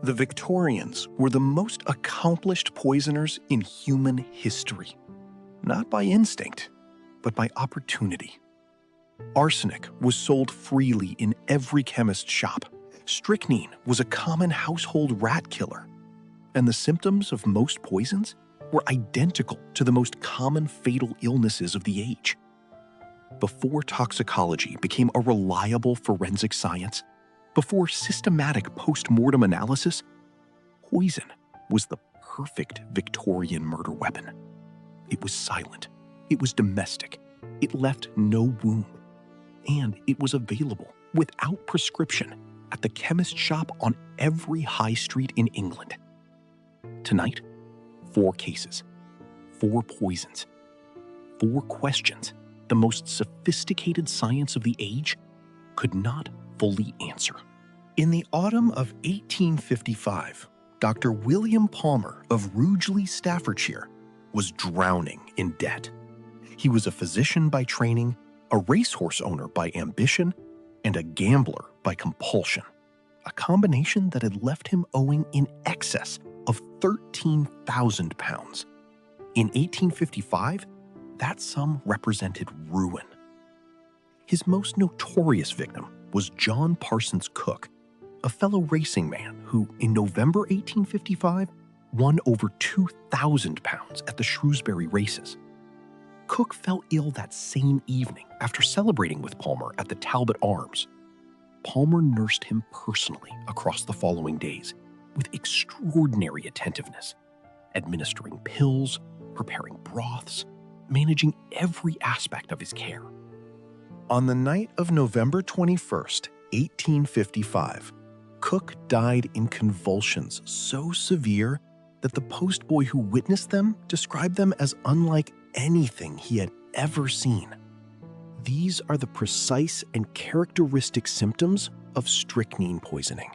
The Victorians were the most accomplished poisoners in human history, not by instinct, but by opportunity. Arsenic was sold freely in every chemist's shop. Strychnine was a common household rat killer, and the symptoms of most poisons were identical to the most common fatal illnesses of the age. Before toxicology became a reliable forensic science, before systematic post-mortem analysis, poison was the perfect Victorian murder weapon. It was silent, it was domestic, it left no womb, and it was available without prescription at the chemist shop on every high street in England. Tonight, 4 cases, 4 poisons, 4 questions the most sophisticated science of the age could not fully answer. In the autumn of 1855, Dr. William Palmer of Rugeley, Staffordshire, was drowning in debt. He was a physician by training, a racehorse owner by ambition, and a gambler by compulsion, a combination that had left him owing in excess of £13,000. In 1855, that sum represented ruin. His most notorious victim was John Parsons Cook, a fellow racing man who, in November 1855, won over £2,000 at the Shrewsbury races. Cook fell ill that same evening after celebrating with Palmer at the Talbot Arms. Palmer nursed him personally across the following days with extraordinary attentiveness, administering pills, preparing broths, managing every aspect of his care. On the night of November 21st, 1855, Cook died in convulsions so severe that the postboy who witnessed them described them as unlike anything he had ever seen. These are the precise and characteristic symptoms of strychnine poisoning.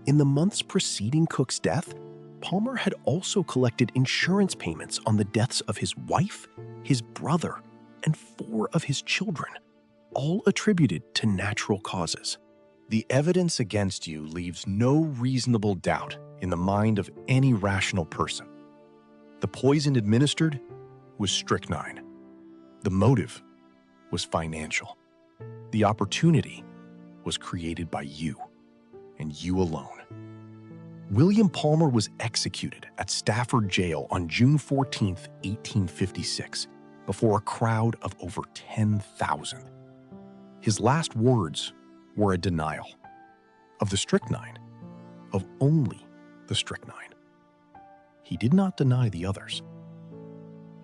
In the months preceding Cook's death, Palmer had also collected insurance payments on the deaths of his wife, his brother, and 4 of his children, all attributed to natural causes. The evidence against you leaves no reasonable doubt in the mind of any rational person. The poison administered was strychnine. The motive was financial. The opportunity was created by you, and you alone. William Palmer was executed at Stafford Jail on June 14, 1856, before a crowd of over 10,000. His last words were a denial of the strychnine, of only the strychnine. He did not deny the others.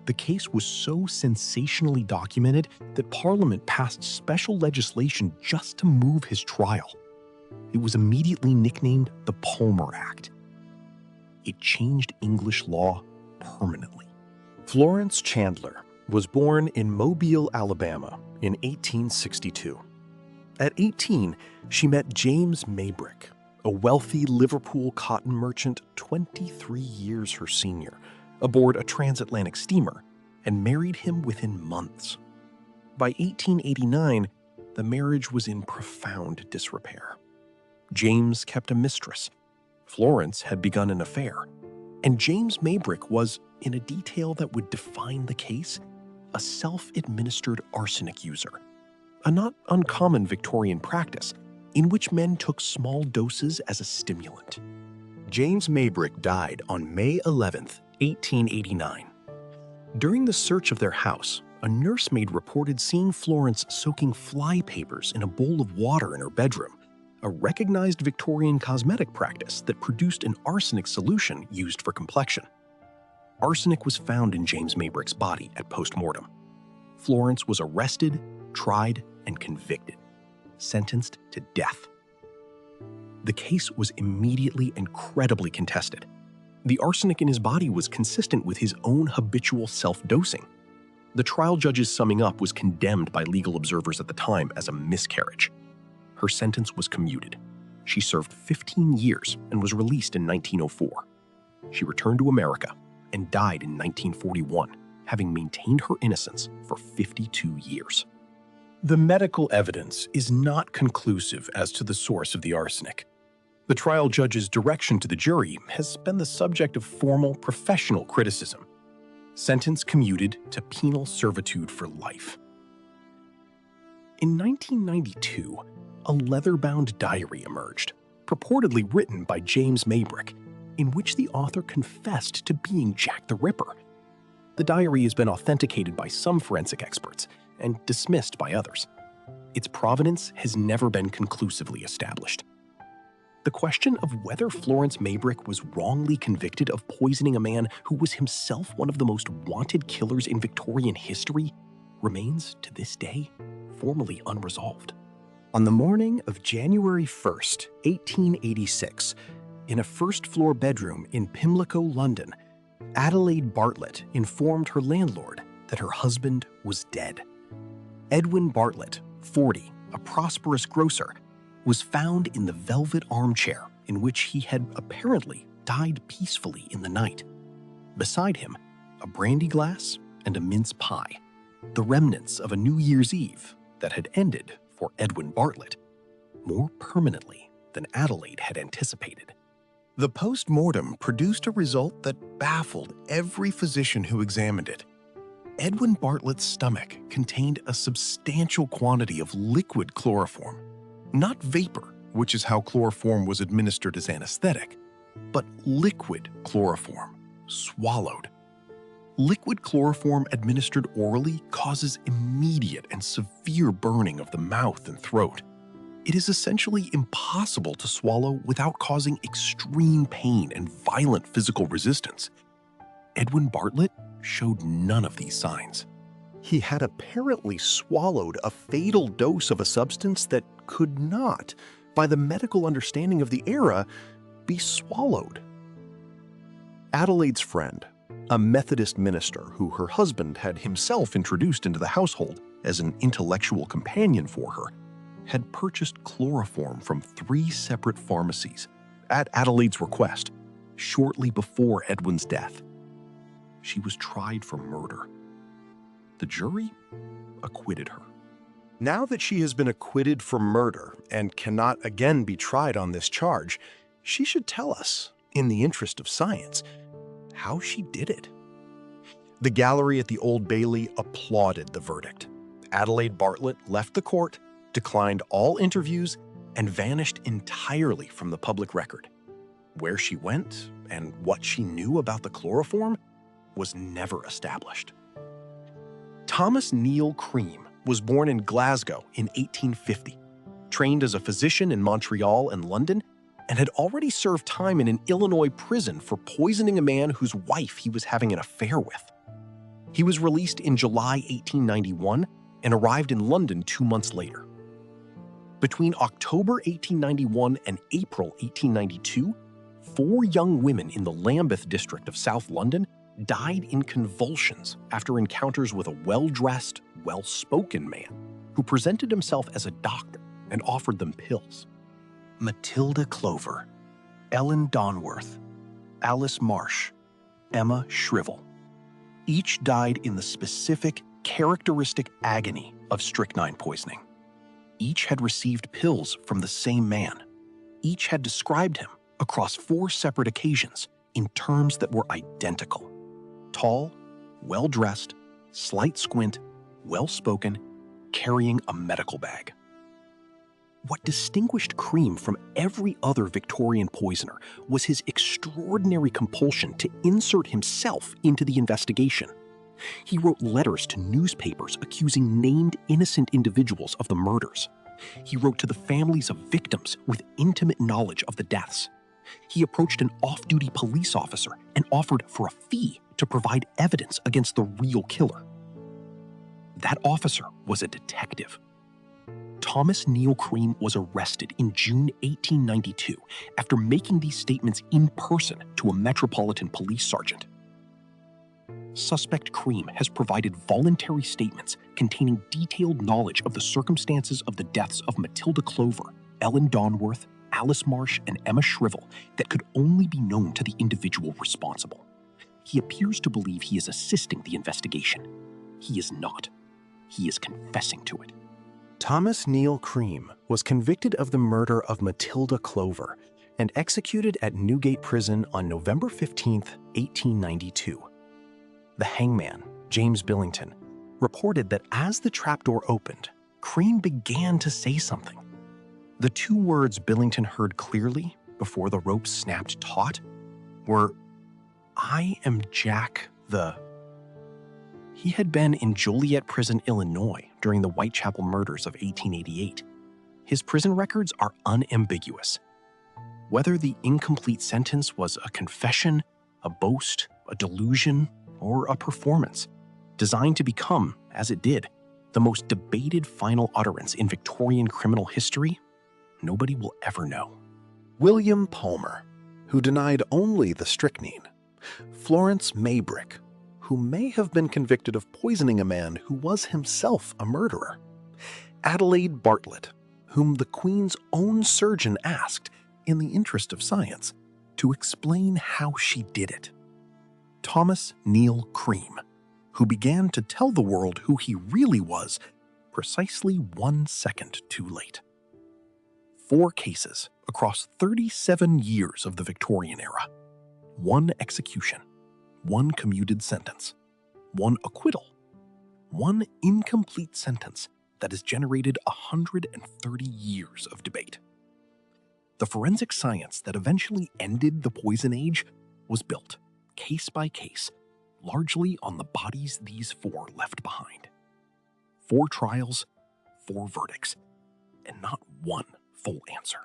The case was so sensationally documented that Parliament passed special legislation just to move his trial. It was immediately nicknamed the Palmer Act. It changed English law permanently. Florence Chandler was born in Mobile, Alabama in 1862. At 18, she met James Maybrick, a wealthy Liverpool cotton merchant 23 years her senior, aboard a transatlantic steamer, and married him within months. By 1889, the marriage was in profound disrepair. James kept a mistress. Florence had begun an affair. And James Maybrick was, in a detail that would define the case, a self-administered arsenic user, a not uncommon Victorian practice in which men took small doses as a stimulant. James Maybrick died on May 11, 1889. During the search of their house, a nursemaid reported seeing Florence soaking fly papers in a bowl of water in her bedroom, a recognized Victorian cosmetic practice that produced an arsenic solution used for complexion. Arsenic was found in James Maybrick's body at post-mortem. Florence was arrested, tried, and convicted, sentenced to death. The case was immediately and credibly contested. The arsenic in his body was consistent with his own habitual self-dosing. The trial judge's summing up was condemned by legal observers at the time as a miscarriage. Her sentence was commuted. She served 15 years and was released in 1904. She returned to America and died in 1941, having maintained her innocence for 52 years. The medical evidence is not conclusive as to the source of the arsenic. The trial judge's direction to the jury has been the subject of formal professional criticism. Sentence commuted to penal servitude for life. In 1992, a leather-bound diary emerged, purportedly written by James Maybrick, in which the author confessed to being Jack the Ripper. The diary has been authenticated by some forensic experts and dismissed by others. Its provenance has never been conclusively established. The question of whether Florence Maybrick was wrongly convicted of poisoning a man who was himself one of the most wanted killers in Victorian history remains, to this day, formally unresolved. On the morning of January 1st, 1886, in a first-floor bedroom in Pimlico, London, Adelaide Bartlett informed her landlord that her husband was dead. Edwin Bartlett, 40, a prosperous grocer, was found in the velvet armchair in which he had apparently died peacefully in the night. Beside him, a brandy glass and a mince pie, the remnants of a New Year's Eve that had ended for Edwin Bartlett more permanently than Adelaide had anticipated. The post-mortem produced a result that baffled every physician who examined it. Edwin Bartlett's stomach contained a substantial quantity of liquid chloroform, not vapor, which is how chloroform was administered as anesthetic, but liquid chloroform, swallowed. Liquid chloroform administered orally causes immediate and severe burning of the mouth and throat. It is essentially impossible to swallow without causing extreme pain and violent physical resistance. Edwin Bartlett showed none of these signs. He had apparently swallowed a fatal dose of a substance that could not, by the medical understanding of the era, be swallowed. Adelaide's friend, a Methodist minister who her husband had himself introduced into the household as an intellectual companion for her, had purchased chloroform from 3 separate pharmacies at Adelaide's request shortly before Edwin's death. She was tried for murder. The jury acquitted her. Now that she has been acquitted for murder and cannot again be tried on this charge, she should tell us, in the interest of science, how she did it. The gallery at the Old Bailey applauded the verdict. Adelaide Bartlett left the court, declined all interviews, and vanished entirely from the public record. Where she went and what she knew about the chloroform was never established. Thomas Neill Cream was born in Glasgow in 1850, trained as a physician in Montreal and London, and had already served time in an Illinois prison for poisoning a man whose wife he was having an affair with. He was released in July 1891 and arrived in London 2 months later. Between October 1891 and April 1892, 4 young women in the Lambeth district of South London died in convulsions after encounters with a well-dressed, well-spoken man who presented himself as a doctor and offered them pills. Matilda Clover, Ellen Donworth, Alice Marsh, Emma Shrivel. Each died in the specific, characteristic agony of strychnine poisoning. Each had received pills from the same man. Each had described him across 4 separate occasions in terms that were identical. Tall, well-dressed, slight squint, well-spoken, carrying a medical bag. What distinguished Cream from every other Victorian poisoner was his extraordinary compulsion to insert himself into the investigation. He wrote letters to newspapers accusing named innocent individuals of the murders. He wrote to the families of victims with intimate knowledge of the deaths. He approached an off-duty police officer and offered for a fee to provide evidence against the real killer. That officer was a detective. Thomas Neill Cream was arrested in June 1892 after making these statements in person to a Metropolitan Police sergeant. Suspect Cream has provided voluntary statements containing detailed knowledge of the circumstances of the deaths of Matilda Clover, Ellen Donworth, Alice Marsh, and Emma Shrivel that could only be known to the individual responsible. He appears to believe he is assisting the investigation. He is not. He is confessing to it. Thomas Neill Cream was convicted of the murder of Matilda Clover, and executed at Newgate Prison on November 15, 1892. The hangman, James Billington, reported that as the trapdoor opened, Crean began to say something. The two words Billington heard clearly before the rope snapped taut were, "I am Jack the..." He had been in Joliet Prison, Illinois during the Whitechapel murders of 1888. His prison records are unambiguous. Whether the incomplete sentence was a confession, a boast, a delusion, or a performance, designed to become, as it did, the most debated final utterance in Victorian criminal history, nobody will ever know. William Palmer, who denied only the strychnine. Florence Maybrick, who may have been convicted of poisoning a man who was himself a murderer. Adelaide Bartlett, whom the Queen's own surgeon asked, in the interest of science, to explain how she did it. Thomas Neill Cream, who began to tell the world who he really was precisely 1 second too late. 4 cases across 37 years of the Victorian era. 1 execution, 1 commuted sentence, 1 acquittal, 1 incomplete sentence that has generated 130 years of debate. The forensic science that eventually ended the Poison Age was built, case by case, largely on the bodies these 4 left behind. 4 trials, 4 verdicts, and not 1 full answer.